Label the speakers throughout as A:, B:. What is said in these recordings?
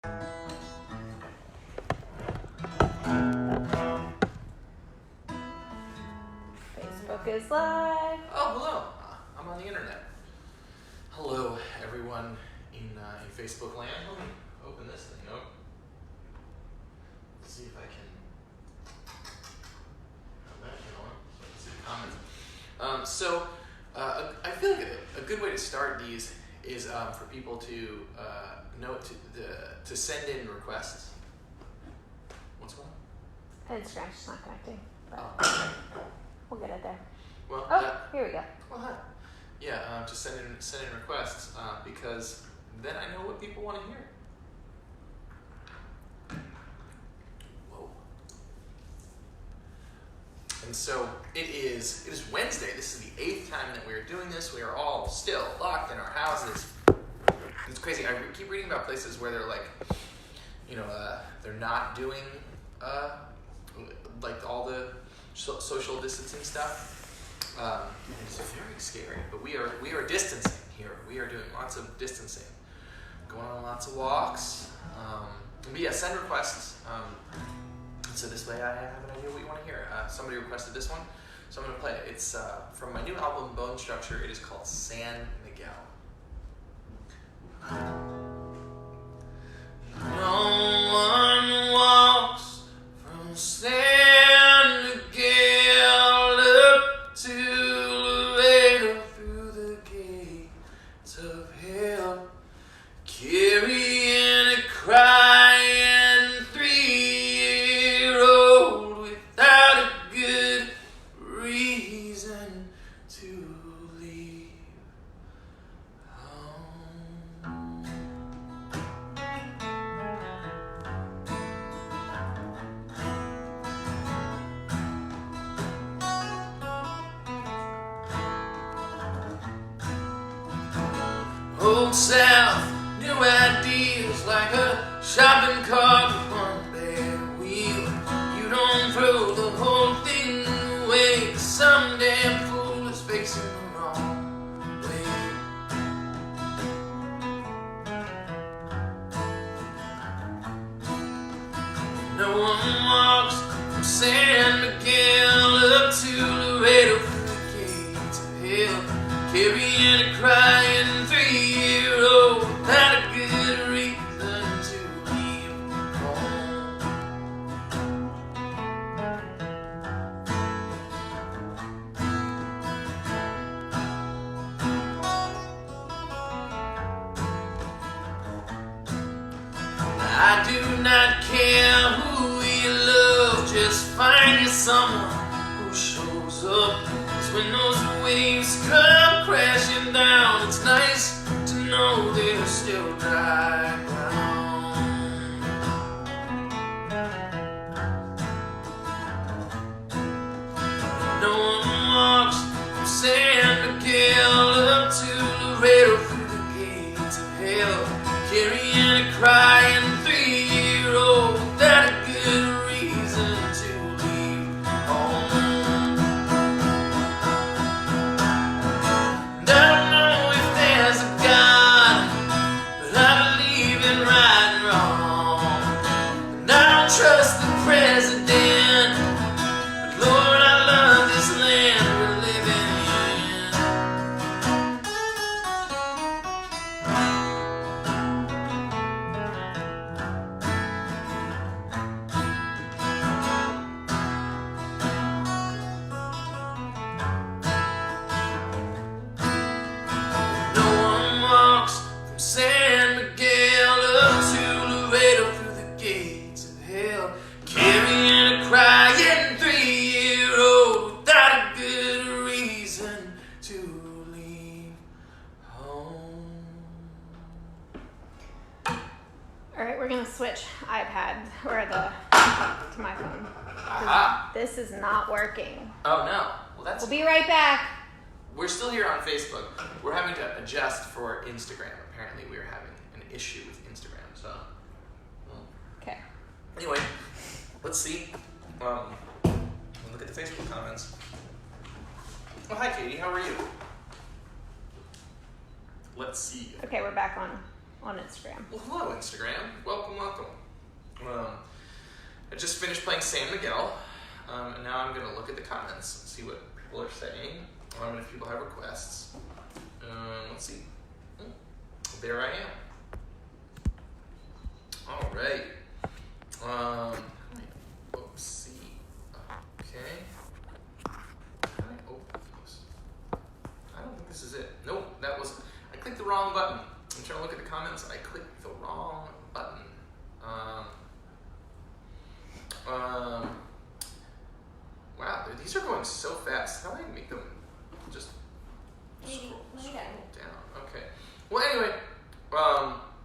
A: Facebook is live.
B: Oh, hello. I'm on the internet. Hello, everyone in Facebook land. Let me open this thing up. Let's see if I can have that going so I can see the comments. I feel like a good way to start these is for people to to send in requests. What's going on?
A: Instagram's just not connecting. But
B: Oh.
A: we'll get it there.
B: Well,
A: Here we go.
B: well, hi. Yeah, just send in requests because then I know what people want to hear. Whoa. And so it is Wednesday. This is the 8th time that we're doing this. We are all still locked in our houses. It's crazy. I keep reading about places where they're like, they're not doing like all the social distancing stuff. It's very scary, but we are distancing here. We are doing lots of distancing, going on lots of walks. But yeah, send requests. So this way I have an idea what you want to hear. Somebody requested this one, so I'm going to play it. It's from my new album, Bone Structure. It is called San Miguel. No one walks from San Miguel up to Laredo through the gates of hell, carrying a crying 3-year-old without a good reason to leave home. Old South, new ideas like a shopping cart with one bare wheel. You don't throw the whole thing away, 'cause some damn fool is facing the wrong way. No one walks from San Miguel up to Laredo through the gates of hell, carrying a crying 3-year-old without a good reason to leave home. I do not care who you love, just find you someone who shows up. 'Cause when those waves come crashing down, it's nice to know there's still dry ground. No one walks from San Miguel up to Laredo through the gates of hell, carrying a crying 3-year-old without a good reason to leave home. And I don't know if there's a God, but I believe in right and wrong. And I don't trust the president, but Lord, I love this land we're living in. No one walks from San Miguel up to Laredo through the gates of hell, carrying a crying 3-year-old without a good reason to leave home.
A: All right, we're gonna switch iPad to my phone.
B: Aha!
A: This is not working.
B: Oh no. Well, that's.
A: We'll be right back.
B: We're still here on Facebook. We're having to adjust for Instagram. Apparently, we're having an issue with Instagram. So, well,
A: Okay.
B: anyway, let's see. We'll look at the Facebook comments. Oh, hi, Katie. How are you? Let's see.
A: Okay, we're back on. on Instagram.
B: Well, hello, Instagram. Welcome, welcome. I just finished playing San Miguel, and now I'm going to look at the comments and see what people are saying, and if people have requests. Let's see. There I am. All right. Oops, see. Okay. How do I open those? I don't think this is it. Nope, that was. I clicked the wrong button. I'm trying to look at the comments. I clicked the wrong button. Wow, these are going so fast. How do I make them just scroll down? Okay. Well, anyway,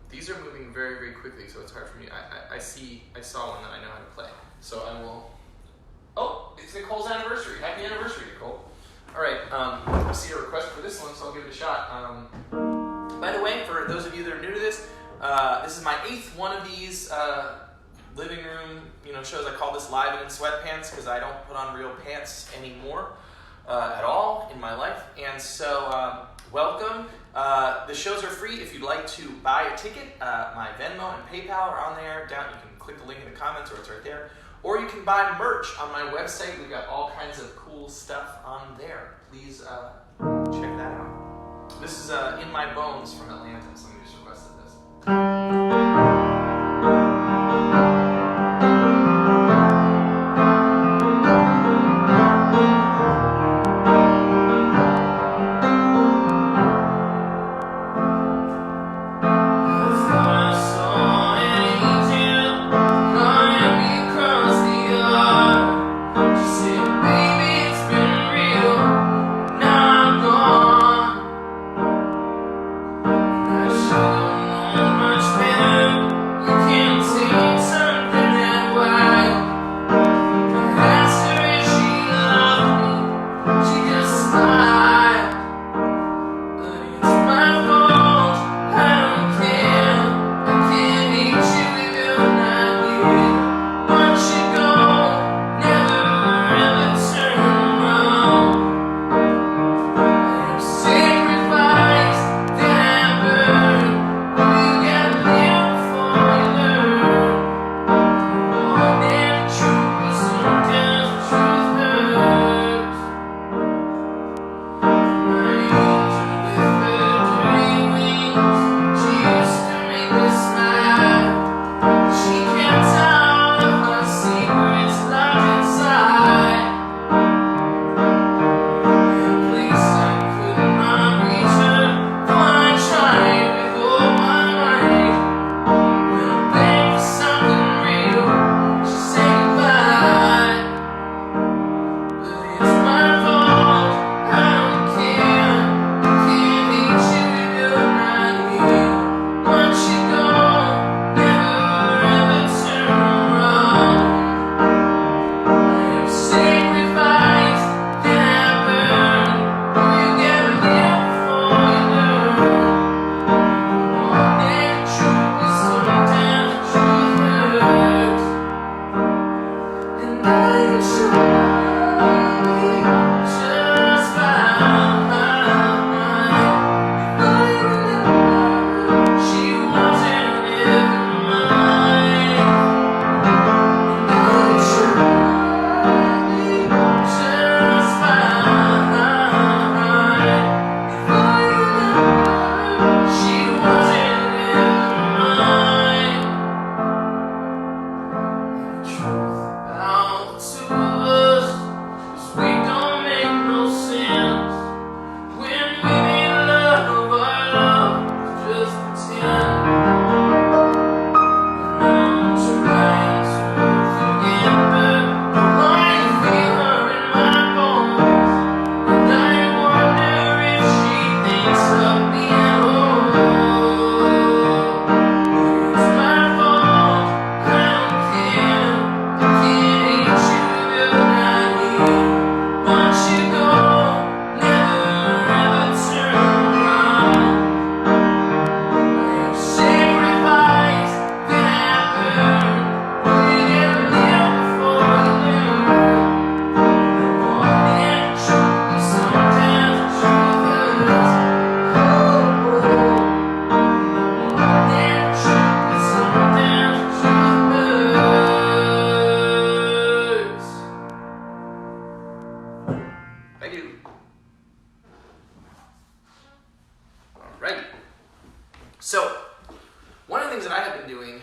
B: these are moving very, very quickly, so it's hard for me. I saw one that I know how to play, so I will. Oh, it's Nicole's anniversary. Happy anniversary, Nicole. All right. I see a request for this one, so I'll give it a shot. By the way, for those of you that are new to this is my 8th one of these living room, shows. I call this Live in Sweatpants because I don't put on real pants anymore at all in my life. And so, welcome. The shows are free. If you'd like to buy a ticket, my Venmo and PayPal are on there. Down, you can click the link in the comments, or it's right there. Or you can buy merch on my website. We've got all kinds of cool stuff on there. Please check that out. This is In My Bones from Atlanta. Somebody just requested this.
C: Much better.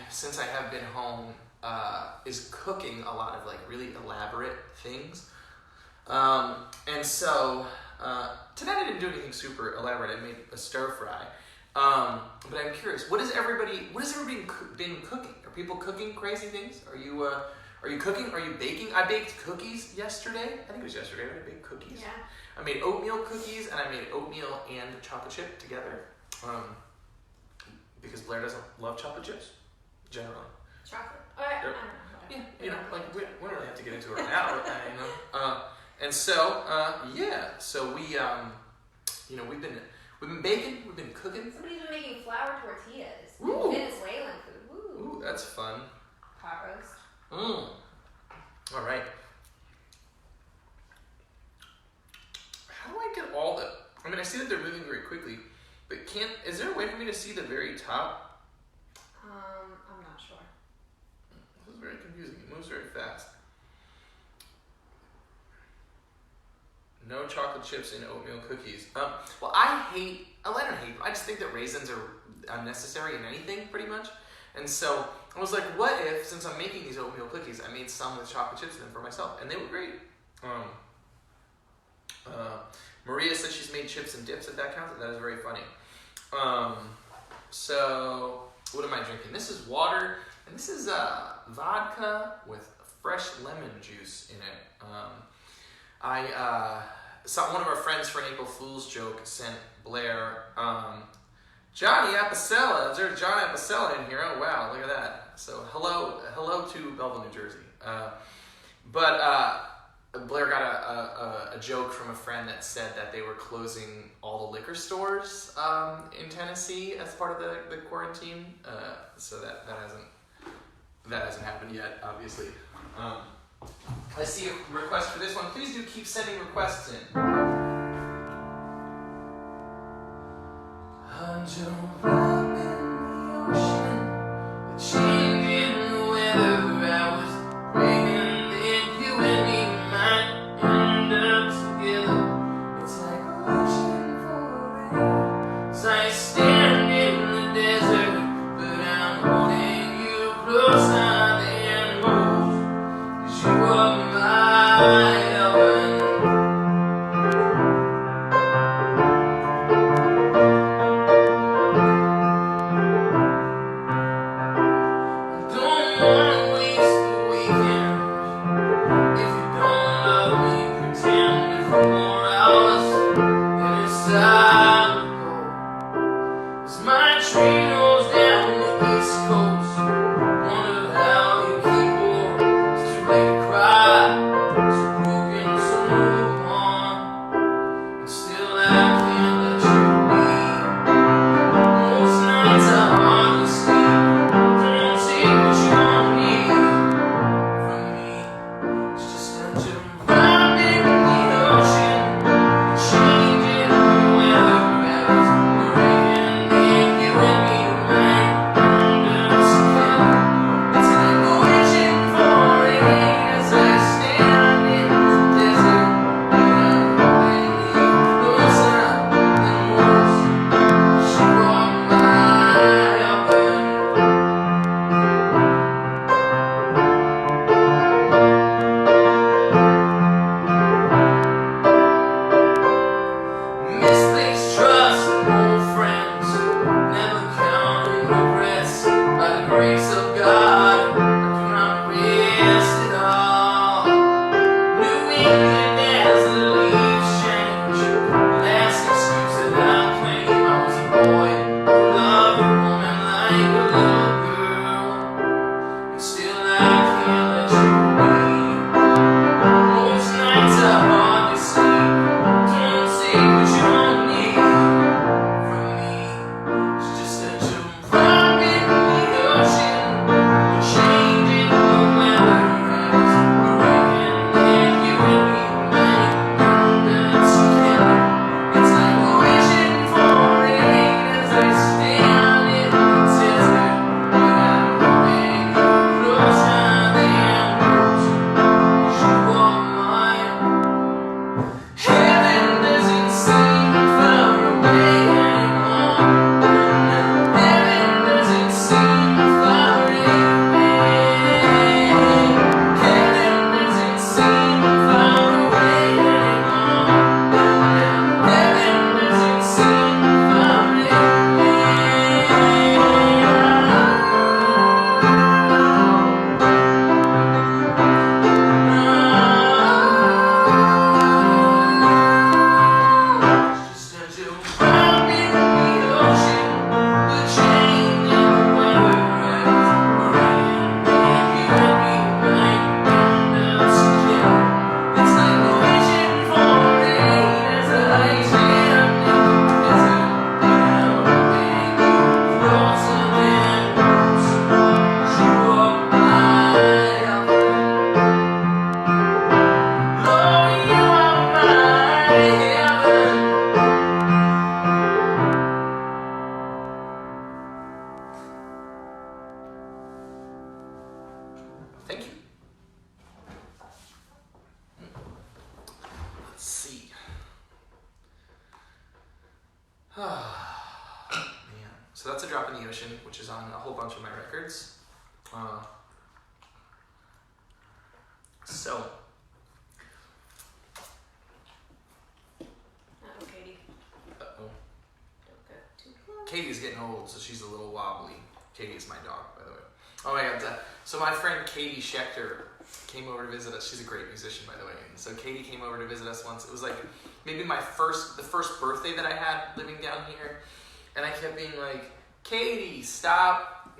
B: since I have been home, is cooking a lot of like really elaborate things. And so tonight I didn't do anything super elaborate. I made a stir fry. But I'm curious, what has everybody been cooking? Are people cooking crazy things? Are you cooking? Are you baking? I baked cookies yesterday. I think it was yesterday. I baked cookies.
A: Yeah.
B: I made oatmeal cookies, and I made oatmeal and chocolate chip together. Because Blair doesn't love chocolate chips, generally.
A: Chocolate. I don't know.
B: Yeah, you know, like we don't really have to get into it right now. You know, and so so we you know, we've been baking, we've been cooking.
A: Somebody's been making flour tortillas.
B: Ooh.
A: Venezuelan food.
B: Ooh, that's fun.
A: Pot roast.
B: All right. How do I get all the? I mean, I see that they're moving very quickly, but is there a way for me to see the very top?
A: I'm not sure.
B: This is very confusing. It moves very fast. No chocolate chips in oatmeal cookies. Well, I don't hate. I just think that raisins are unnecessary in anything, pretty much. And so I was like, what if, since I'm making these oatmeal cookies, I made some with chocolate chips in them for myself, and they were great. Maria said she's made chips and dips. If that counts, that is very funny. So what am I drinking? This is water, and this is vodka with fresh lemon juice in it. I saw one of our friends for an April Fool's joke sent Blair, Johnny Apicella. Is there John Apicella in here? Oh wow, look at that. So hello to Belleville, New Jersey. But Blair got a joke from a friend that said that they were closing all the liquor stores in Tennessee as part of the quarantine. So that hasn't happened yet, obviously. I see a request for this one. Please do keep sending requests in. Jump up in the ocean, changing the weather. I was praying that you and me might end up together. It's like wishing for rain. So I stand in the desert, but I'm holding you closer than most. 'Cause you are my heaven. thank you. Let's see. Man. So that's A Drop in the Ocean, which is on a whole bunch of my records. So.
A: Katie.
B: Uh-oh.
A: Don't go too close.
B: Katie's getting old, so she's a little wobbly. Katie is my dog, by the way. Oh my god. So my friend Katie Schechter came over to visit us. She's a great musician, by the way. And so Katie came over to visit us once. It was like maybe the first birthday that I had living down here. And I kept being like, Katie, stop,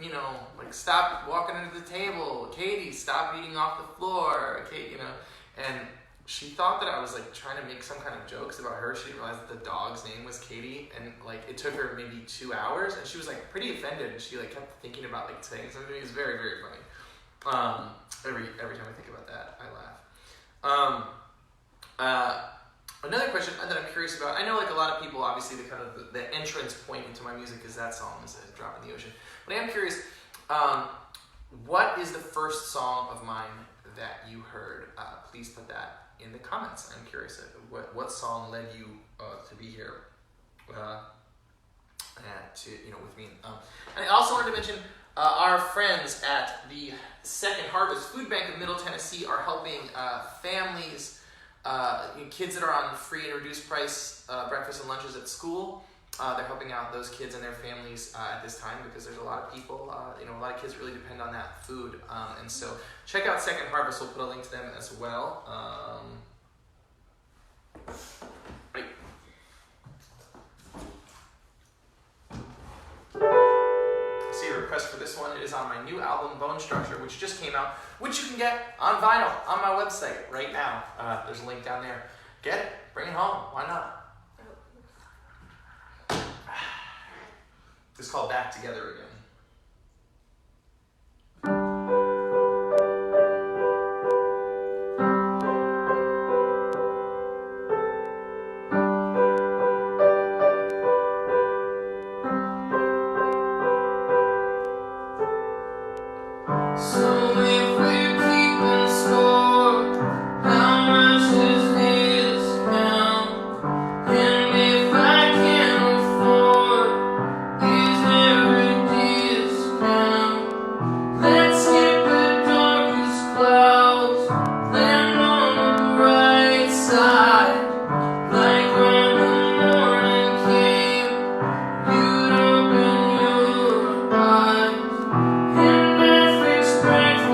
B: stop walking under the table. Katie, stop eating off the floor. Katie, and she thought that I was like trying to make some kind of jokes about her. She didn't realize that the dog's name was Katie, and like it took her maybe 2 hours, and she was like pretty offended, and she like kept thinking about like saying something. It was very, very funny. Every time I think about that, I laugh. Another question that I'm curious about. I know like a lot of people, obviously the entrance point into my music is that song, is A Drop in the Ocean. But I am curious, what is the first song of mine that you heard? Please put that in the comments. I'm curious what song led you to be here with me. And I also wanted to mention our friends at the Second Harvest Food Bank of Middle Tennessee are helping families, kids that are on free and reduced price breakfast and lunches at school. They're helping out those kids and their families at this time because there's a lot of people, a lot of kids really depend on that food. And so check out Second Harvest. We'll put a link to them as well. Right. See a request for this one. It is on my new album, Bone Structure, which just came out, which you can get on vinyl on my website right now. There's a link down there. Get it. Bring it home. Why not? It's called Back Together Again.
C: Strength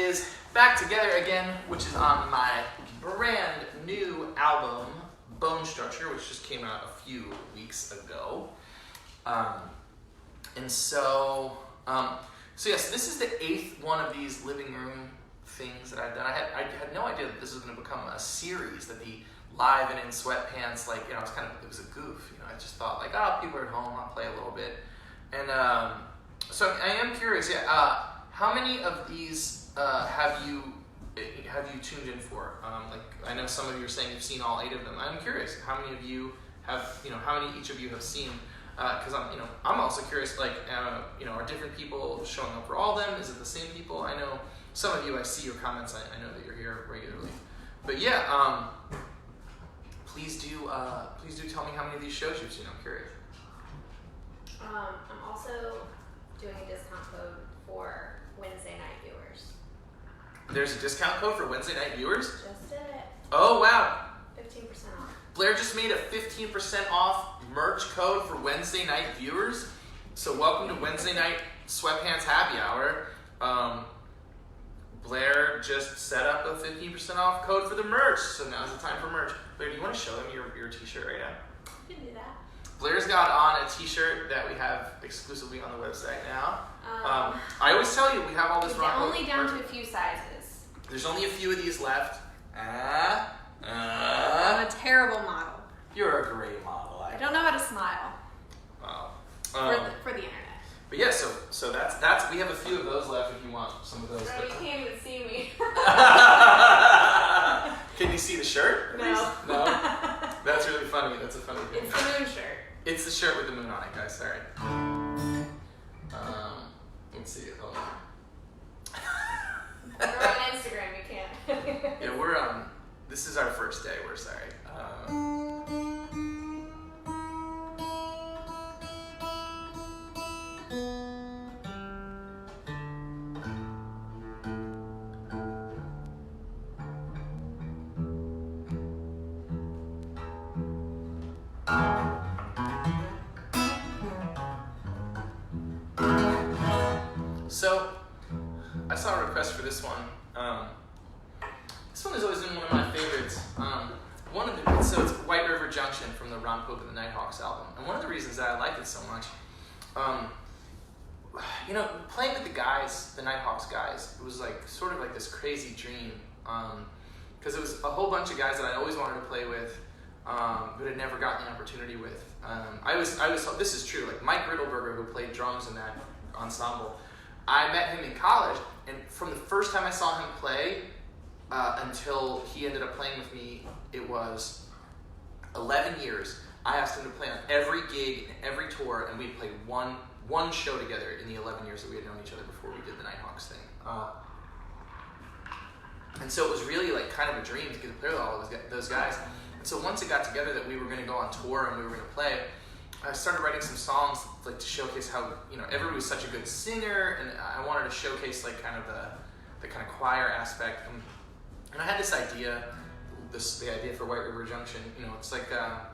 B: is back together again, which is on my brand new album, Bone Structure, which just came out a few weeks ago. So this is the 8th one of these living room things that I've done. I had no idea that this was going to become a series, that the live and in sweatpants, like, it was a goof. I just thought, like, people are at home, I'll play a little bit. And so I am curious, how many of these have you tuned in for? Like, I know some of you are saying you've seen all 8 of them. I'm curious, how many of you have, how many each of you have seen? Because I'm also curious, like, are different people showing up for all of them? Is it the same people? I know some of you, I see your comments, I know that you're here regularly. But yeah, please do tell me how many of these shows you've seen. I'm curious.
A: I'm also doing a discount code for Wednesday night viewers.
B: There's a discount code for Wednesday night viewers?
A: Just did it.
B: Oh, wow.
A: 15% off.
B: Blair just made a 15% off merch code for Wednesday night viewers. So welcome to Wednesday night Sweatpants Happy Hour. Blair just set up a 15% off code for the merch. So now's the time for merch. Blair, do you want to show them your t-shirt right now?
A: You can do that.
B: Blair's got on a t-shirt that we have exclusively on the website now. I always tell you, we have all this
A: it's
B: rock.
A: only down to a few sizes.
B: There's only a few of these left.
A: I'm a terrible model.
B: You're a great model.
A: I don't know how to smile.
B: Wow.
A: For the internet.
B: But yeah, so that's we have a few of those left if you want some of those.
A: No, you can't even see me.
B: Can you see the shirt?
A: No.
B: No? That's really funny. That's a funny thing.
A: It's the moon shirt.
B: It's the shirt with the moon on it, guys. Sorry. Let's see. Hold on.
A: We're on Instagram. You can't.
B: Yeah, we're this is our first day. We're sorry. So, I saw a request for this one. This one has always been one of my favorites. So it's White River Junction from the Ron Pope and the Nighthawks album. And one of the reasons that I like it so much, playing with the guys, the Nighthawks guys, it was like sort of like this crazy dream. Because it was a whole bunch of guys that I always wanted to play with, but had never gotten the opportunity with. This is true, like Mike Riddleberger, who played drums in that ensemble, I met him in college, and from the first time I saw him play until he ended up playing with me, it was 11 years. I asked him to play on every gig, every tour, and we'd played one show together in the 11 years that we had known each other before we did the Nighthawks thing. And so it was really like kind of a dream to get to play with all of those guys. And so once it got together that we were going to go on tour and we were going to play, I started writing some songs like to showcase how everybody was such a good singer, and I wanted to showcase like kind of the kind of choir aspect. And I had this idea, the idea for White River Junction. It's like that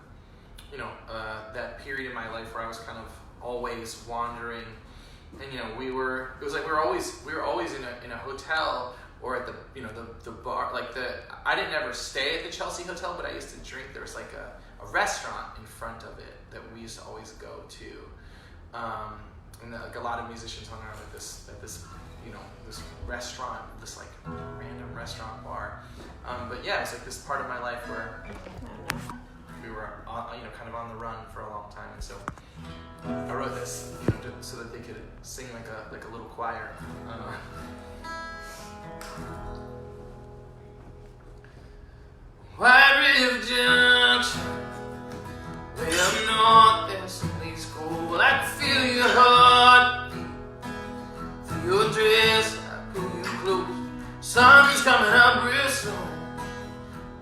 B: period in my life where I was kind of always wandering, and it was like we were always in a hotel or at the bar. Like I didn't ever stay at the Chelsea Hotel, but I used to drink. There was like a restaurant in front of it that we used to always go to, and like a lot of musicians hung out at this this restaurant, this like random restaurant bar. But yeah, it was like this part of my life where we were kind of on the run for a long time, and so I wrote this so that they could sing like a little choir. White River Junction, way up north, there's some place cold. I can feel your heart, feel your dress, I pull you close. Sun's coming up real soon.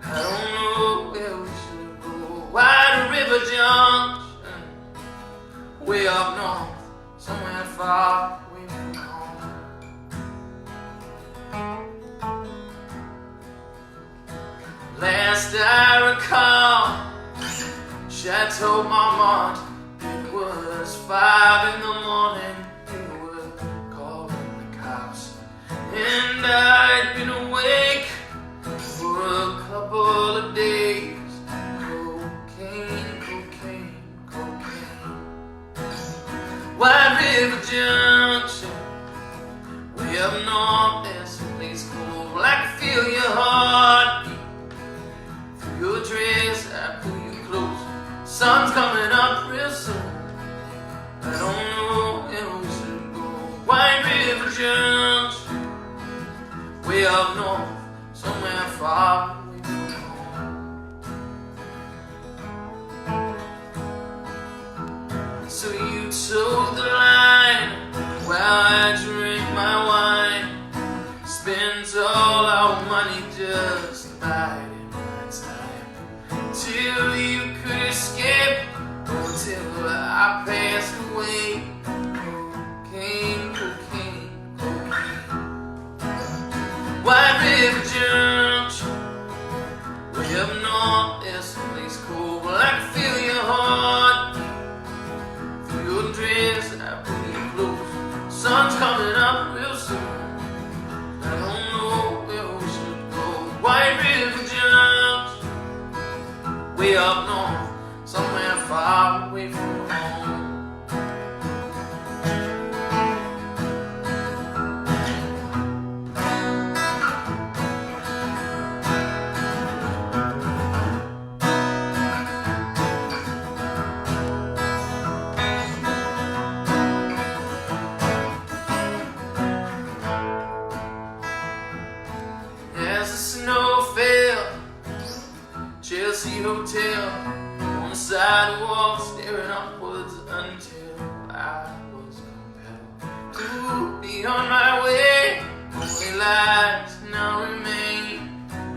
B: I don't know where we should go. White River Junction, way up north, somewhere far away from home. Last I recall, Chateau Marmont, it was 5 in the morning, they were calling the cops, and I River Junction, way up north, there's a place called, well, I can feel your heartbeat through your dress. I pull you close. Sun's coming up real soon. I don't know where we should go. White River Junction, way up north, somewhere far away from home. So you toe the line while I drink my wine. Spent all our money just biding my time till you could escape, or till I passed away. Cocaine, cocaine, cocaine. White River Junction, way up north, there's a place called, well, I can feel your heartbeat through your dress. I pull you close. Sun's coming up real soon. I don't know where we should go. White River Junction, way up north, somewhere far away from home. As the snow fell, Chelsea Hotel, on the sidewalk, staring upwards until I was compelled to be on my way. Only lies now remain.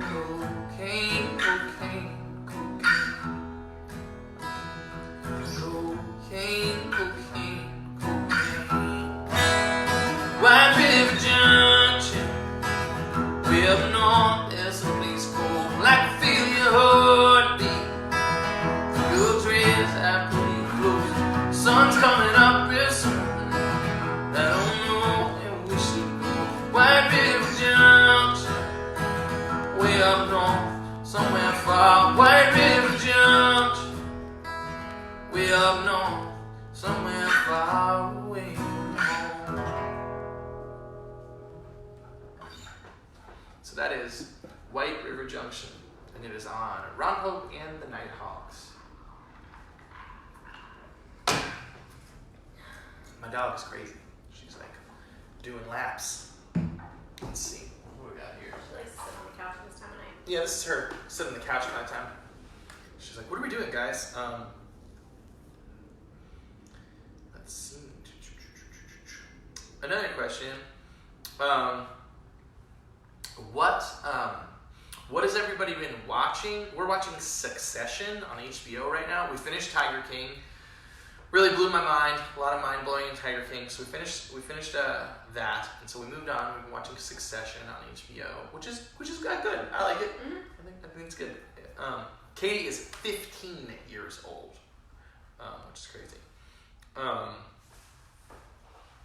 B: Cocaine, cocaine, cocaine. Cocaine, cocaine, cocaine. White River Junction, way up north, there's a place called, well, I can feel your heartbeat through your dress. I pull you close. Sun's coming up real soon. I don't know where we should go. White River Junction, way up north, somewhere far. White River Junction, way up north, somewhere far away from home. So that is White River Junction, and it is on Ron Hope and the Nighthawks. My dog is crazy. She's like doing laps. Let's see what we got here.
A: She likes to sit on the couch this time of night.
B: Yeah, this is her sitting on the couch kind of time. She's like, "What are we doing, guys?" Let's see. Another question. What has everybody been watching? We're watching Succession on HBO right now. We finished Tiger King. Really blew my mind. A lot of mind blowing in Tiger King. So we finished that, and so we moved on. We've been watching Succession on HBO, which is good. I like it.
A: Mm-hmm.
B: I think it's good. Katie is 15 years old, which is crazy.
A: I've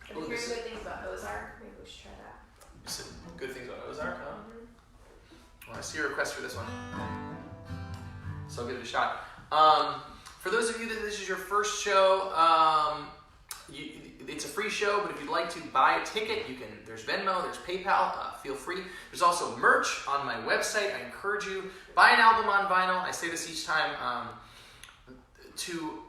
A: been hearing good things about Ozark. Maybe we should try that.
B: You said good things about Ozark, huh?
A: Mm-hmm.
B: Well, I see your request for this one, so I'll give it a shot. For those of you that this is your first show, it's a free show, but if you'd like to buy a ticket, you can. There's Venmo, there's PayPal. Feel free. There's also merch on my website. I encourage you, buy an album on vinyl. I say this each time to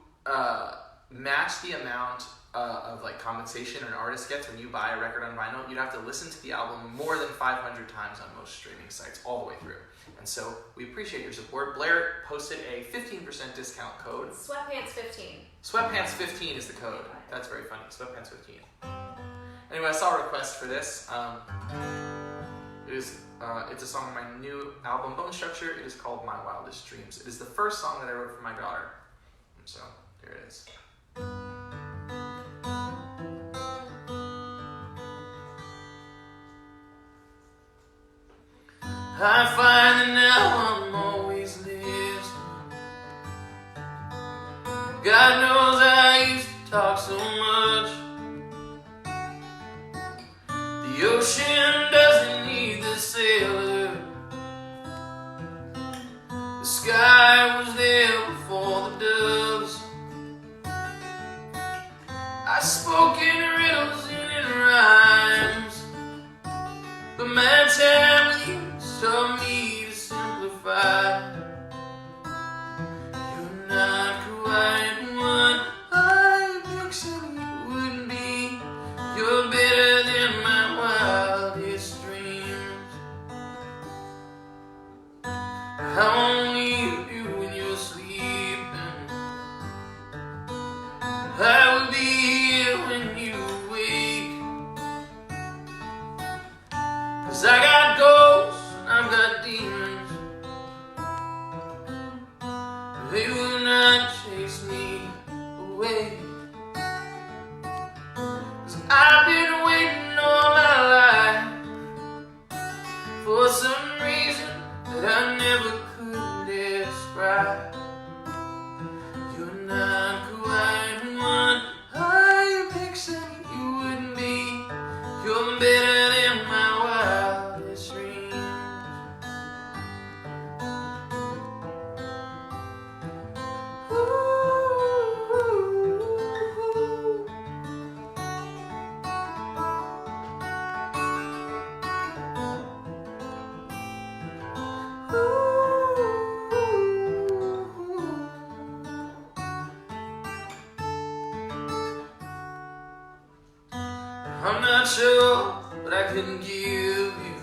B: match the amount of like compensation an artist gets when you buy a record on vinyl. You'd have to listen to the album more than 500 times on most streaming sites all the way through. And so we appreciate your support. Blair posted a 15% discount code.
A: Sweatpants 15.
B: Sweatpants 15 is the code. That's very funny. Sweatpants 15. Anyway, I saw a request for this. It's a song on my new album, Bone Structure. It is called My Wildest Dreams. It is the first song that I wrote for my daughter. And so here it is. I find that now I'm always listening. God knows I used to talk so much. The ocean doesn't need the sailor. The sky was there before the doves. I spoke in riddles and in rhymes, but my time with you taught me to simplify. You're not quite what I pictured you would be. You're better than my wildest dreams. I only you when you're sleeping. I will be here when you wake. 'Cause I got ghosts and I've got demons. They will not chase me away. 'Cause I've been waiting all my life for some reason that I never could describe. You're not quite what I pictured you would be. You're better than my wildest dreams. I'm not sure what I can give you.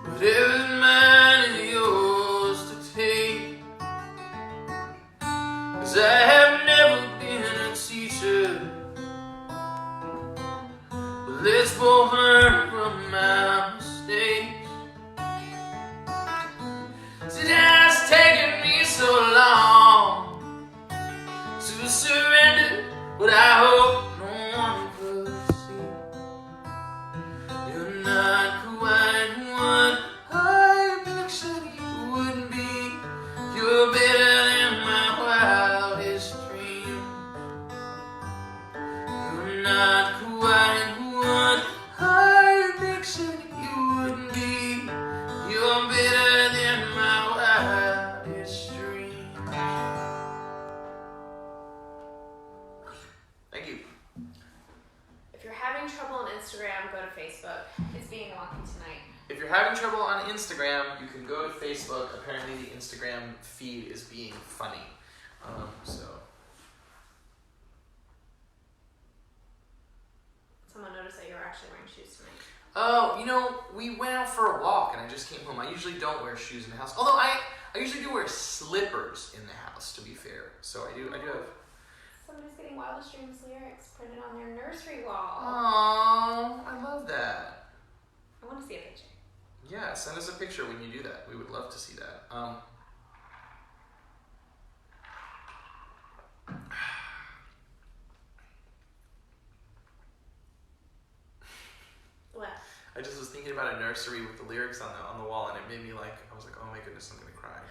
B: Whatever's mine is yours to take. 'Cause I have never been a teacher, but let's both learn from my mistakes. It has taken me so long to surrender what I hope no one could see. You're not quite what I pictured you would be. You're better than my wildest dreams. You're not quite what I pictured you would be. You're better than my wildest dreams. Thank you.
A: If you're having trouble on Instagram, go to Facebook. It's being wonky tonight.
B: If you're having trouble on Instagram, you can go to Facebook. Apparently the Instagram feed is being funny.
A: Someone noticed that you were actually wearing shoes tonight.
B: Oh, we went out for a walk and I just came home. I usually don't wear shoes in the house. Although I usually do wear slippers in the house, to be fair. So I do have...
A: Somebody's getting Wildest Dreams lyrics printed on their nursery wall.
B: Oh, I love that.
A: I want to see a picture.
B: Yeah, send us a picture when you do that. We would love to see that.
A: What?
B: I just was thinking about a nursery with the lyrics on the wall, and it made me I was like, oh my goodness, I'm gonna cry.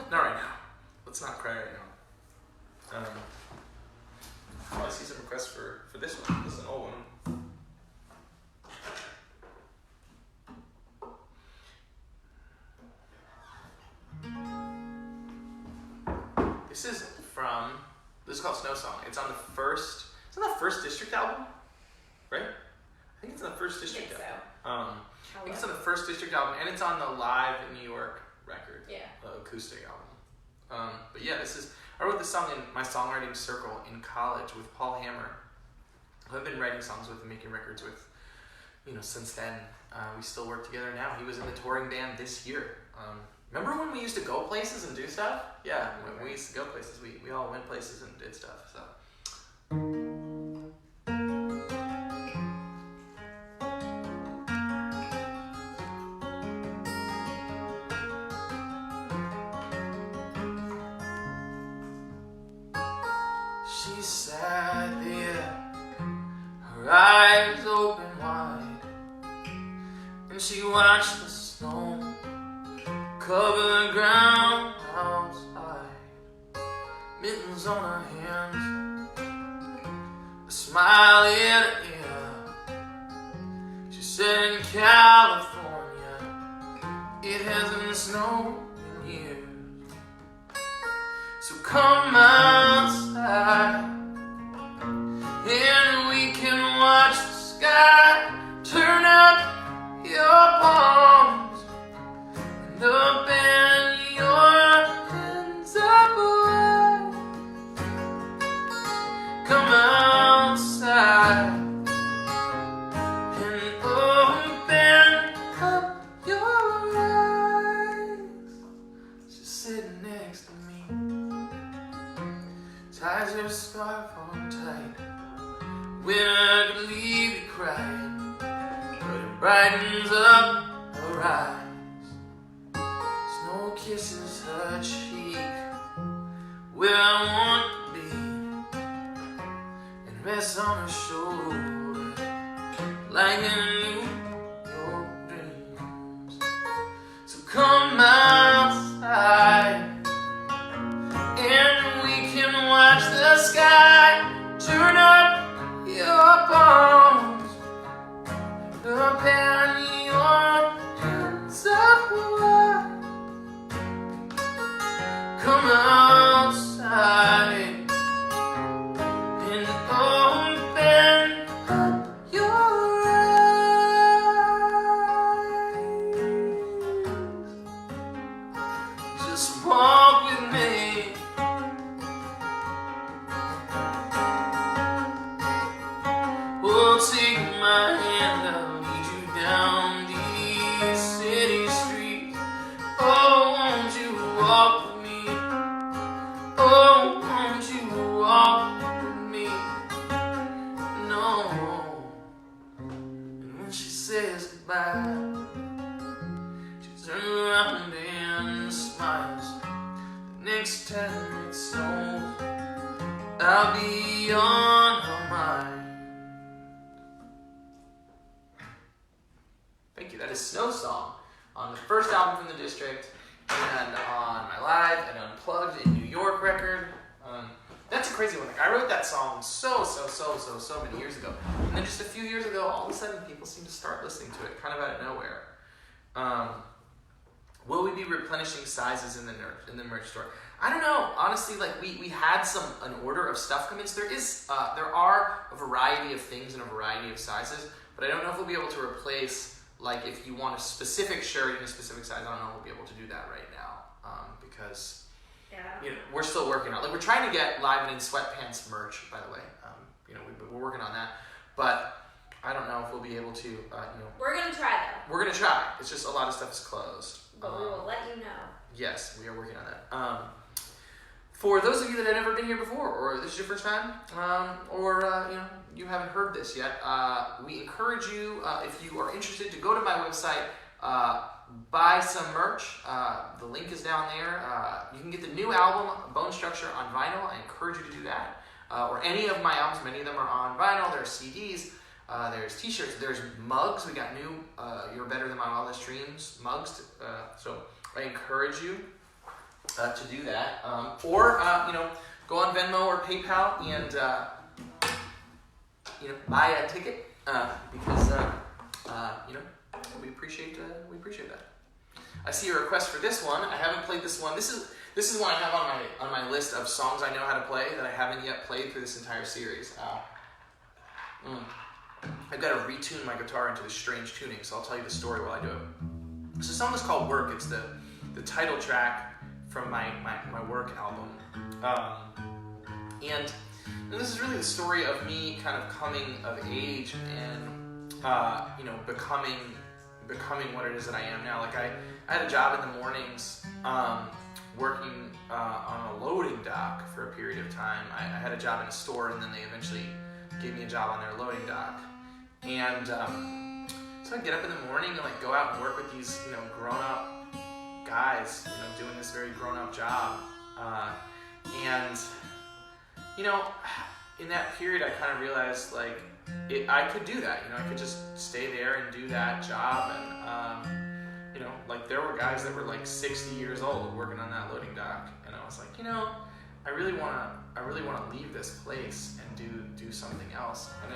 B: Not right now. Let's not cry right now. I see some requests for this one. This is an old one. This is called Snow Song. It's on the first District album, right? I think it's on the first District album. I think it's on the first District album, and it's on the Live in New York record, acoustic album. But yeah, I wrote this song in my songwriting circle in college with Paul Hammer, who I've been writing songs with and making records with, since then. We still work together now. He was in the touring band this year. Remember when we used to go places and do stuff? Yeah, when we used to go places, we all went places and did stuff, so. She sat there, her eyes open wide, and she watched the snow cover the ground outside. Mittens on her hands, a smile ear to ear. She said, in California, it hasn't snowed in years. So come outside, your scarf on tight. When I could leave you crying, but it brightens up her eyes. Snow kisses her cheek, where I want to be, and rests on her shoulder like in your dreams. So come outside, and we can watch the sky turn up your bones, prepare your hands up wide. Come outside and open up your eyes. Just walk with me. Oh, take my hand, I'll lead you down these city streets. Oh, won't you walk with me? Oh, won't you walk with me? No. And when she says goodbye, she turns around and smiles. The next time it snows, I'll be on her mind. Thank you. That is Snow Song on the first album from the District and on my live and Unplugged in New York record. That's a crazy one. Like, I wrote that song so many years ago. And then just a few years ago, all of a sudden people seem to start listening to it kind of out of nowhere. Will we be replenishing sizes in the merch store? I don't know. Honestly, like we had an order of stuff come in. So there are a variety of things in a variety of sizes, but I don't know if we'll be able to replace. Like, if you want a specific shirt in a specific size, I don't know if we'll be able to do that right now, because we're still working on. Like, we're trying to get Live and in Sweatpants merch, by the way. We're working on that, but I don't know if we'll be able to.
A: We're gonna try though.
B: We're gonna try. It's just a lot of stuff is closed.
A: But we will let you know.
B: Yes, we are working on that. For those of you that have never been here before, or this is your first time, or you haven't heard this yet, we encourage you, if you are interested, to go to my website, buy some merch. The link is down there. You can get the new album, Bone Structure, on vinyl. I encourage you to do that. Or any of my albums. Many of them are on vinyl. There's CDs. There's t-shirts. There's mugs. We got new You're Better Than My Wildest Dreams mugs. So I encourage you to do that. Or go on Venmo or PayPal and buy a ticket because we appreciate that. I see a request for this one. I haven't played this one. This is one I have on my list of songs I know how to play that I haven't yet played through this entire series. I've got to retune my guitar into this strange tuning, so I'll tell you the story while I do it. This song is called Work. It's the title track from my Work album. And this is really the story of me kind of coming of age and becoming what it is that I am now. Like I had a job in the mornings working on a loading dock for a period of time. I had a job in a store, and then they eventually gave me a job on their loading dock. And so I'd get up in the morning and like go out and work with these grown-up guys, doing this very grown-up job. And in that period, I kind of realized like I could do that. I could just stay there and do that job. And like there were guys that were like 60 years old working on that loading dock, and I was like, I really want to leave this place and do something else. And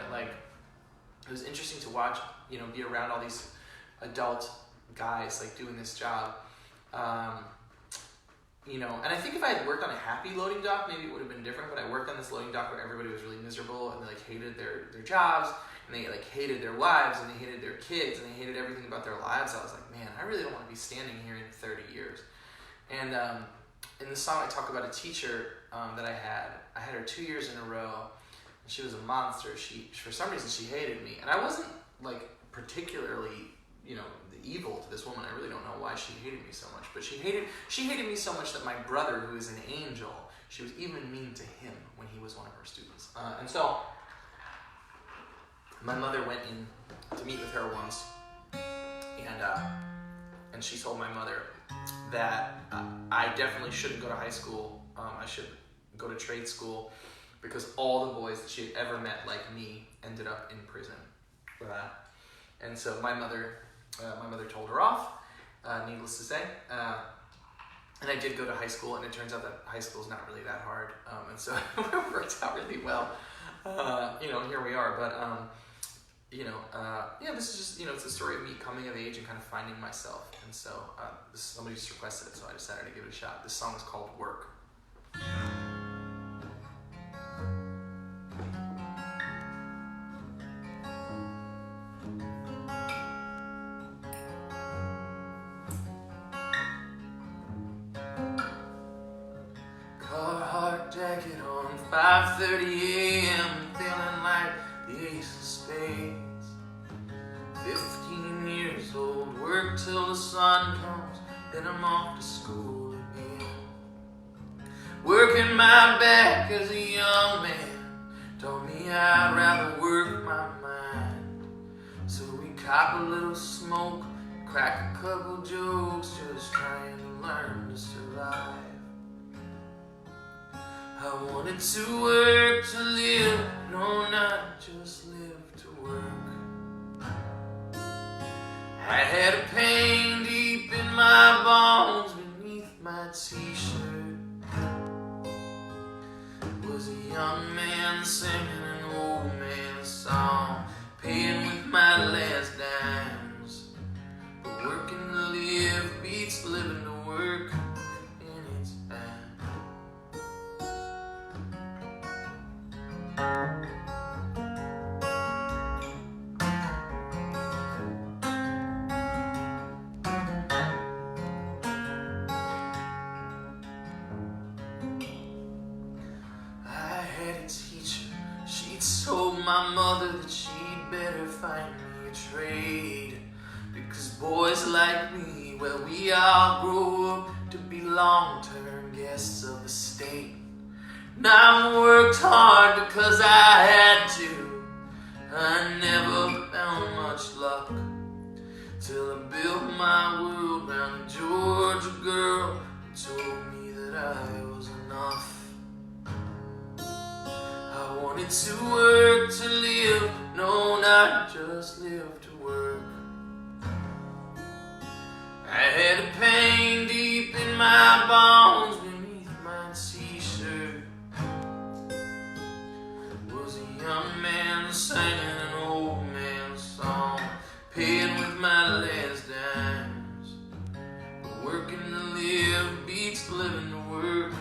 B: it was interesting to watch, be around all these adult guys like doing this job. And I think if I had worked on a happy loading dock, maybe it would have been different, but I worked on this loading dock where everybody was really miserable and they like hated their jobs, and they like hated their wives, and they hated their kids, and they hated everything about their lives. I was like, man, I really don't want to be standing here in 30 years. And in the song I talk about a teacher that I had her 2 years in a row, and she was a monster. For some reason she hated me, and I wasn't like particularly evil to this woman. I really don't know why she hated me so much, but she hated me so much that my brother, who is an angel, She was even mean to him when he was one of her students. And so my mother went in to meet with her once, and she told my mother that I definitely shouldn't go to high school. I should go to trade school because all the boys that she had ever met like me ended up in prison. And so my mother told her off, needless to say. And I did go to high school, and it turns out that high school is not really that hard. And so it worked out really well. Here we are. But, this is just, it's the story of me coming of age and kind of finding myself. And so somebody just requested it, so I decided to give it a shot. This song is called Work. Jacket on 5:30 a.m. feeling like the ace of spades. 15 years old, work till the sun comes, then I'm off to school again. Working my back as a young man told me I'd rather work my mind. So we cop a little smoke, crack a couple jokes, just trying to learn to survive. I wanted to work to live, no, not just live to work. I had a pain deep in my bones beneath my t-shirt. Was a young man singing an old man's song, paying with my last dimes. But working to live beats living to work. Told my mother that she'd better find me a trade, because boys like me, well, we all grow up to be long-term guests of the state. And I worked hard because I had to. I never found much luck till I built my world around a Georgia girl who told me that I was enough. I wanted to work to live, no, not just live to work. I had a pain deep in my bones beneath my t-shirt. Was a young man singing an old man's song, paying with my last dimes. But working to live beats living to work.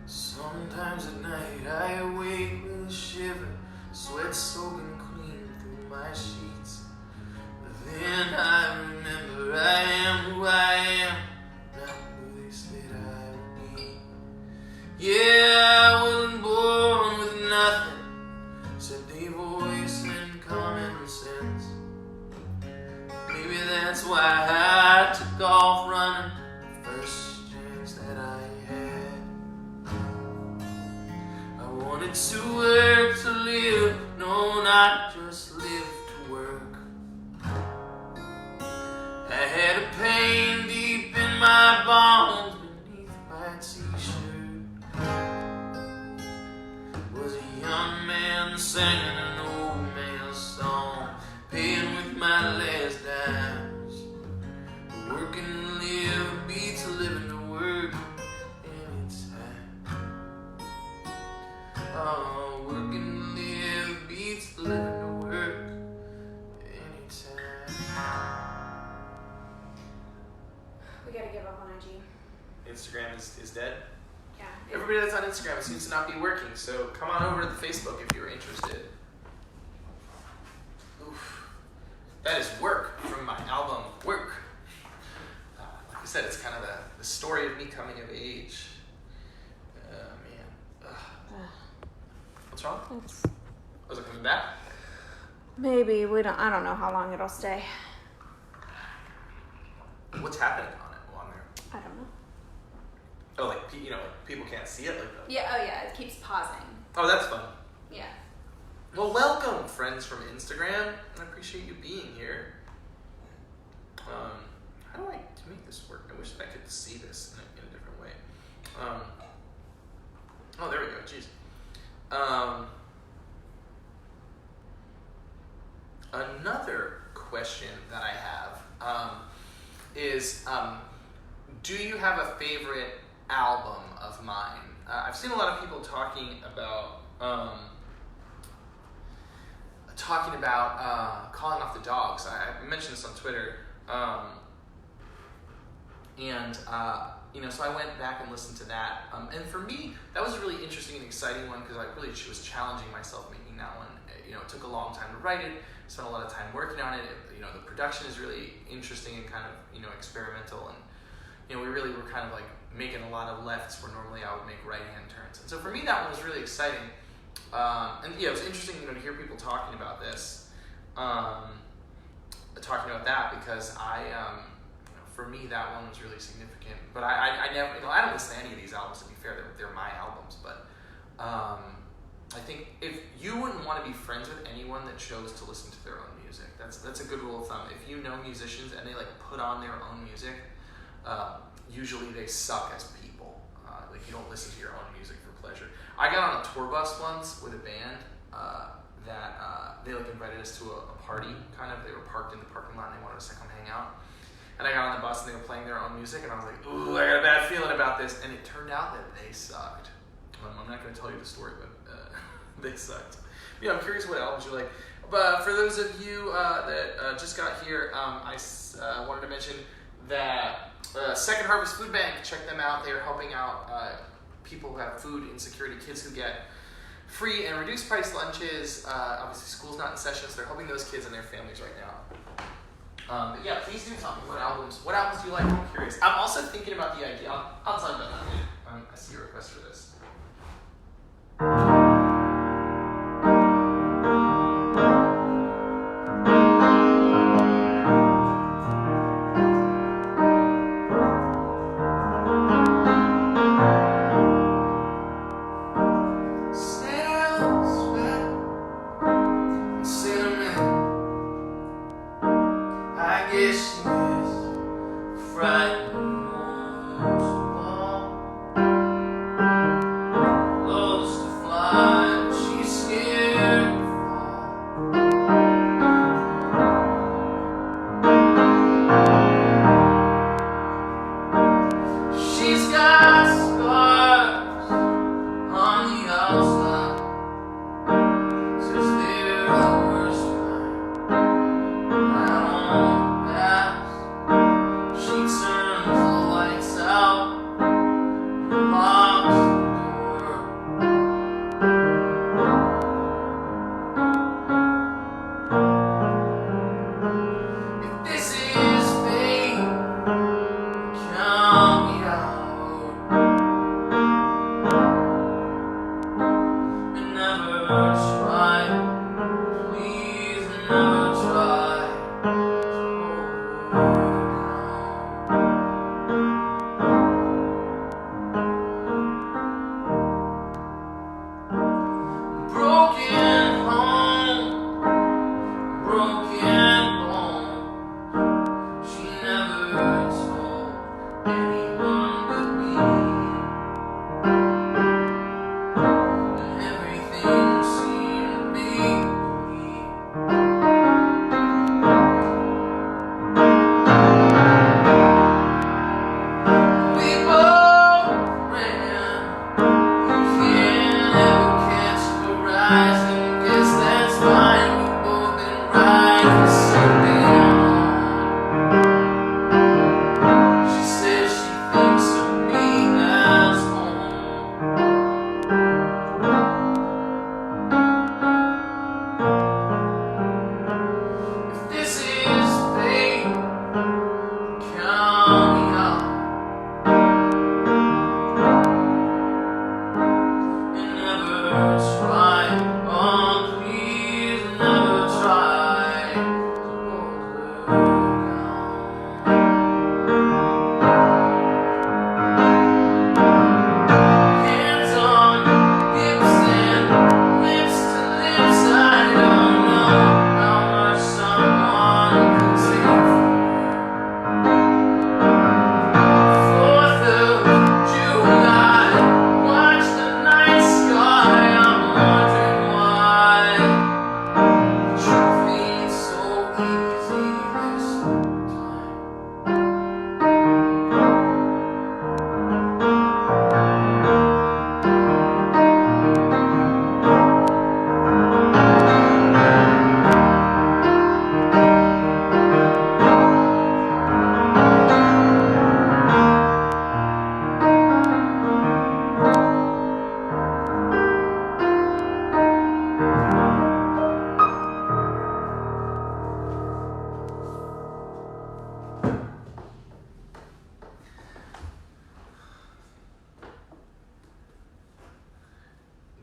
B: Sometimes at night I awake with a shiver, sweat soaking clean through my sheets. But then I remember I am who I am, not who they said I would be. Yeah, I wasn't born with nothing, except a voice and common sense. Maybe that's why I took off running the first chance that I had. I wanted to work to live, no, not just live to work. I had a pain deep in my bones beneath my t-shirt. Was a young man singing an old man's song, paying with my last dimes. Working to live beats living to work anytime. Oh, working to live beats living to work anytime.
A: We gotta give up on IG.
B: Instagram is dead?
A: Yeah.
B: Everybody that's on Instagram seems to not be working, so come on over to the Facebook if you're interested. Oof. That is Work from my album Work. said, it's kind of the story of me coming of age. Man. Ugh. What's wrong? Was it coming back?
C: Maybe. I don't know how long it'll stay.
B: What's happening on there?
C: I don't know.
B: Oh, like, people can't see it like that?
C: Yeah, oh yeah, it keeps pausing.
B: Oh, that's fun.
C: Yeah.
B: Well, welcome, friends from Instagram. I appreciate you being here. How do I make this work? I wish that I could see this in a different way. Oh, there we go. Jeez. Another question that I have is, do you have a favorite album of mine? I've seen a lot of people talking about calling off the dogs. I mentioned this on Twitter, so I went back and listened to that. And for me, that was a really interesting and exciting one because I really was challenging myself making that one. It took a long time to write it. Spent a lot of time working on it. The production is really interesting and kind of experimental, and we really were kind of like making a lot of lefts where normally I would make right-hand turns. And so for me, that one was really exciting. It was interesting, to hear people talking about this, talking about that because for me, that one was really significant. But I never, I don't listen to any of these albums. To be fair, they're my albums. But I think if you wouldn't want to be friends with anyone that chose to listen to their own music, that's a good rule of thumb. If you know musicians and they put on their own music, usually they suck as people. You don't listen to your own music for pleasure. I got on a tour bus once with a band that they invited us to a party. They were parked in the parking lot and they wanted us to come hang out. And I got on the bus and they were playing their own music and I was like, ooh, I got a bad feeling about this. And it turned out that they sucked. I'm not going to tell you the story, but they sucked. I'm curious what albums you like. But for those of you that just got here, I wanted to mention that Second Harvest Food Bank, check them out. They are helping out people who have food insecurity, kids who get free and reduced price lunches. Obviously, school's not in session, so they're helping those kids and their families right now. But yeah, please do tell me what albums do you like? I'm curious. I'm also thinking about the idea. I'll tell you about that. I see a request for this.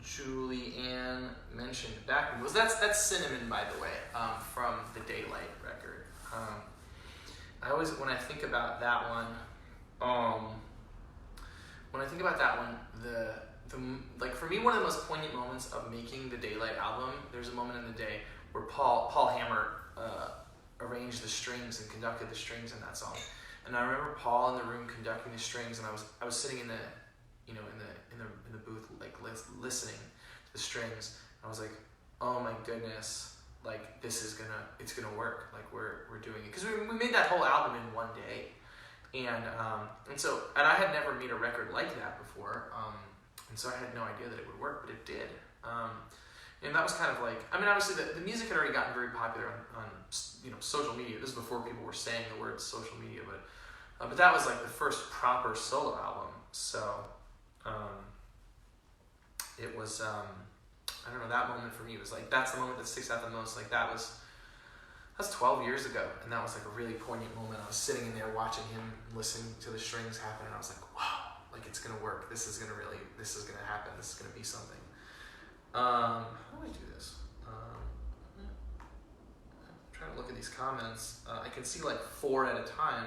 B: Julie Ann mentioned back was that's Cinnamon, by the way, from the Daylight record. I always, when I think about that one, the like for me, one of the most poignant moments of making the Daylight album, there's a moment in the day where Paul Hammer arranged the strings and conducted the strings in that song. And I remember Paul in the room conducting the strings, and I was sitting in the booth, like listening to the strings. And I was like, oh my goodness, like it's gonna work. Like we're doing it, because we made that whole album in one day, and I had never made a record like that before, and so I had no idea that it would work, but it did. And that was kind of like, I mean, obviously the music had already gotten very popular on social media. This is before people were saying the word social media, but that was like the first proper solo album. So it was, I don't know, that moment for me was like, that's the moment that sticks out the most. Like that's 12 years ago, and that was like a really poignant moment. I was sitting in there watching him, listening to the strings happen, and I was like, wow, like it's gonna work. This is gonna happen. This is gonna be something. How do I do this? I'm trying to look at these comments. I can see like 4 at a time.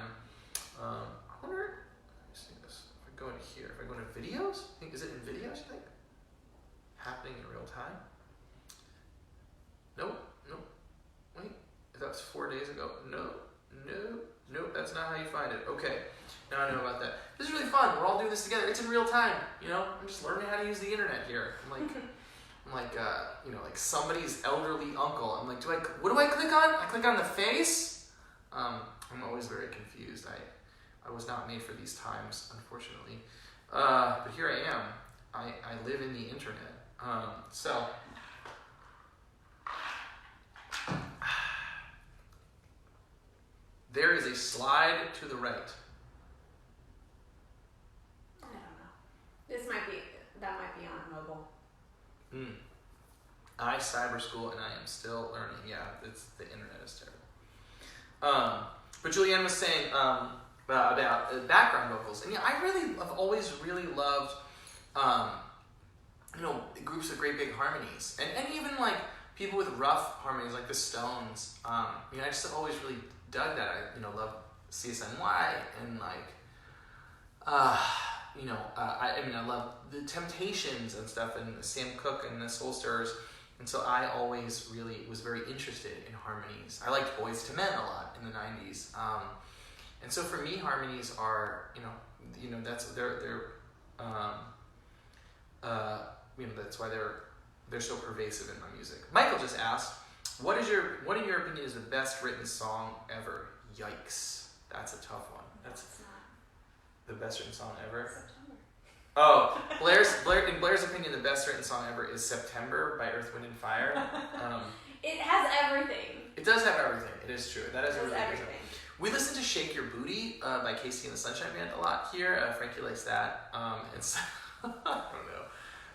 B: I wonder, let me see this. If I go into here, if I go into videos, is it in videos, you think? Happening in real time? Nope. Wait, that was 4 days ago. Nope, that's not how you find it. Okay, now I know about that. This is really fun. We're all doing this together. It's in real time, I'm just learning how to use the internet here. I'm like, like somebody's elderly uncle. I'm like, what do I click on? I click on the face? I'm always very confused. I was not made for these times, unfortunately. But here I am. I live in the internet. So there is a slide to the right.
C: I don't know. That might be on mobile.
B: I cyber school and I am still learning. Yeah, the internet is terrible. But Julianne was saying about background vocals, and I've always really loved groups with great big harmonies, and even like people with rough harmonies like the Stones. I just always really dug that. I love CSNY and like I love the Temptations and stuff, and Sam Cooke and the Soul Stirrers, and so I always really was very interested in harmonies. I liked Boyz II Men a lot in the 90s, and so for me harmonies are that's that's why they're so pervasive in my music. Michael just asked, what in your opinion is the best written song ever? Yikes, that's a tough one. That's the best written song ever.
C: September.
B: Oh, in Blair's opinion, the best written song ever is September by Earth, Wind and Fire.
C: It has everything.
B: It does have everything. It is true. That is
C: it
B: really
C: has everything.
B: We listen to Shake Your Booty by Casey and the Sunshine Band a lot here. Frankie likes that. It's I don't know.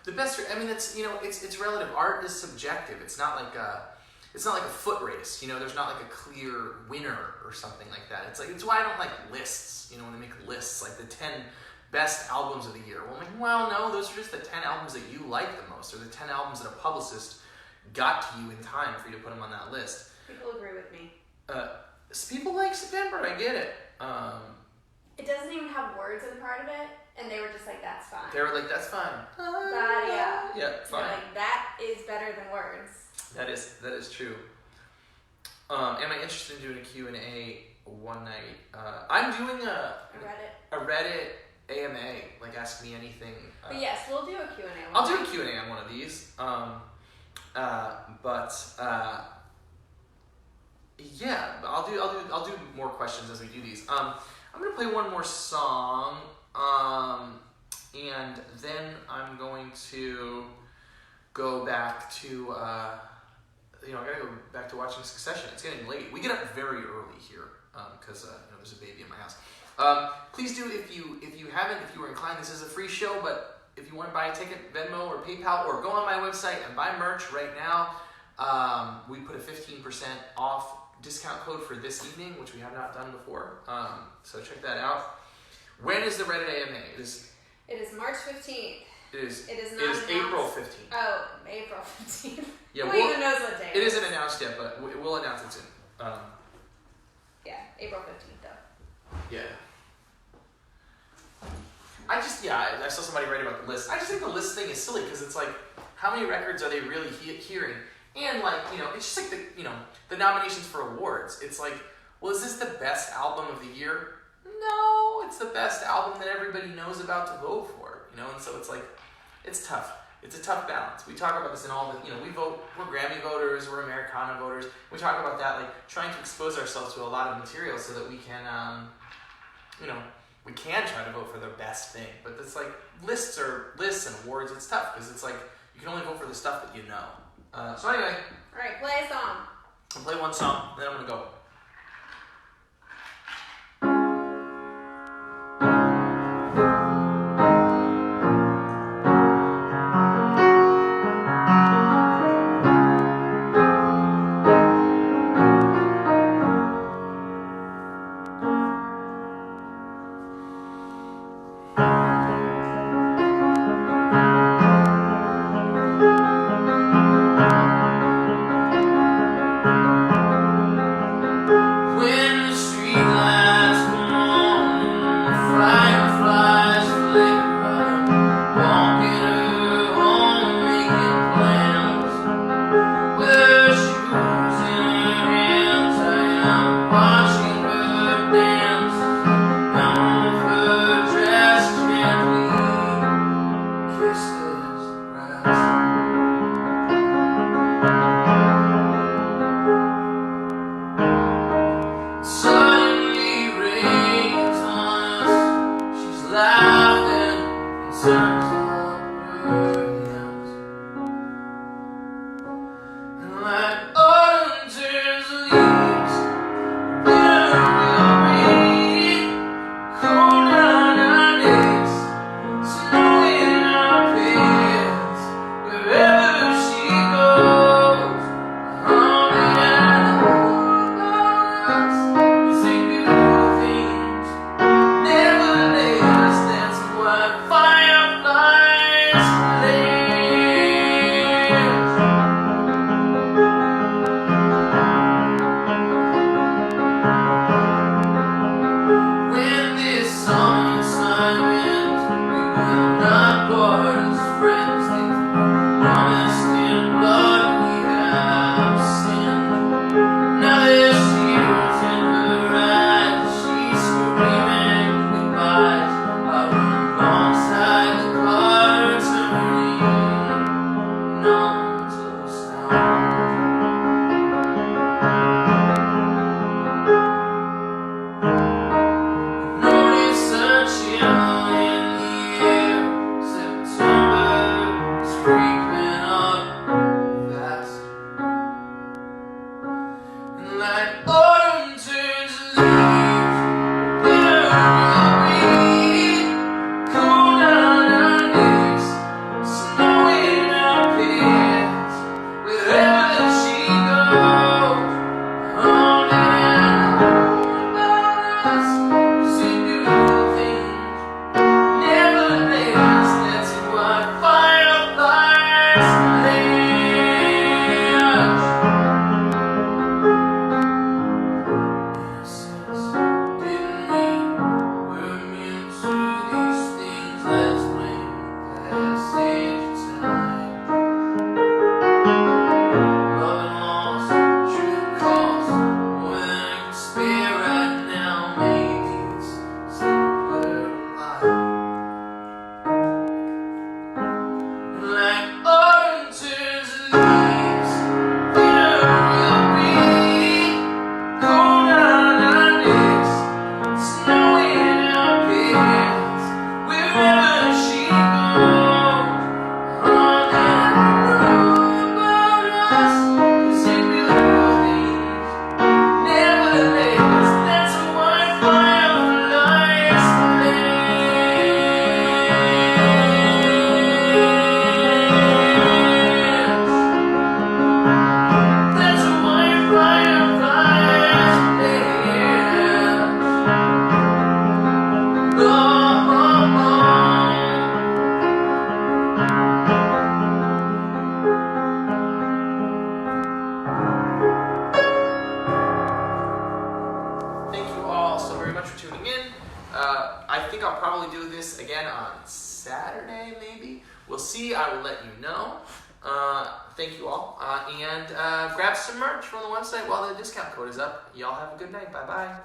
B: The best. I mean, it's relative. Art is subjective. It's not like a foot race. There's not like a clear winner or something like that. It's why I don't like lists. When they make lists like the 10 best albums of the year. Well, I'm like, well, no, those are just the 10 albums that you like the most, or the 10 albums that a publicist got to you in time for you to put them on that list.
C: People agree with me.
B: People like September. I get it.
C: It doesn't even have words in part of it, and they were just like, that's fine.
B: They were like, that's fine.
C: Yeah.
B: Yeah, fine.
C: They're like, that is better than words.
B: That is true. Am I interested in doing a Q&A one night? I'm doing a Reddit AMA, like Ask Me Anything.
C: But yes, we'll do a Q&A.
B: I'll do a Q&A on one of these. Yeah, I'll do more questions as we do these. I'm gonna play one more song, and then I'm going to go back to I gotta go back to watching Succession. It's getting late. We get up very early here because there's a baby in my house. Please do, if you were inclined, this is a free show, but if you want to buy a ticket, Venmo or PayPal, or go on my website and buy merch right now. We put a 15% off discount code for this evening, which we have not done before. So check that out. When is the Reddit AMA?
C: It is March 15th.
B: It is.
C: It is
B: It
C: not
B: is
C: announced.
B: April 15th.
C: Oh, April 15th.
B: Yeah,
C: Who
B: we'll-
C: even knows what day?
B: It isn't announced yet, but we'll announce it soon.
C: Yeah, April 15th though.
B: Yeah. I saw somebody write about the list. I just think the list thing is silly because it's like, how many records are they really hearing? And like, it's just like the nominations for awards. It's like, well, is this the best album of the year? No, it's the best album that everybody knows about to vote for. And so it's like, it's tough. It's a tough balance. We talk about this in all the, we vote, we're Grammy voters, we're Americana voters. We talk about that, like trying to expose ourselves to a lot of material so that we can, we can try to vote for the best thing. But it's like, lists and awards, it's tough because it's like, you can only vote for the stuff that you know. So anyway.
C: Alright, play a song.
B: I'll play one song, then I'm going to go. Fireflies I think I'll probably do this again on Saturday, maybe. We'll see. I will let you know. Thank you all. And grab some merch from the website while the discount code is up. Y'all have a good night. Bye-bye.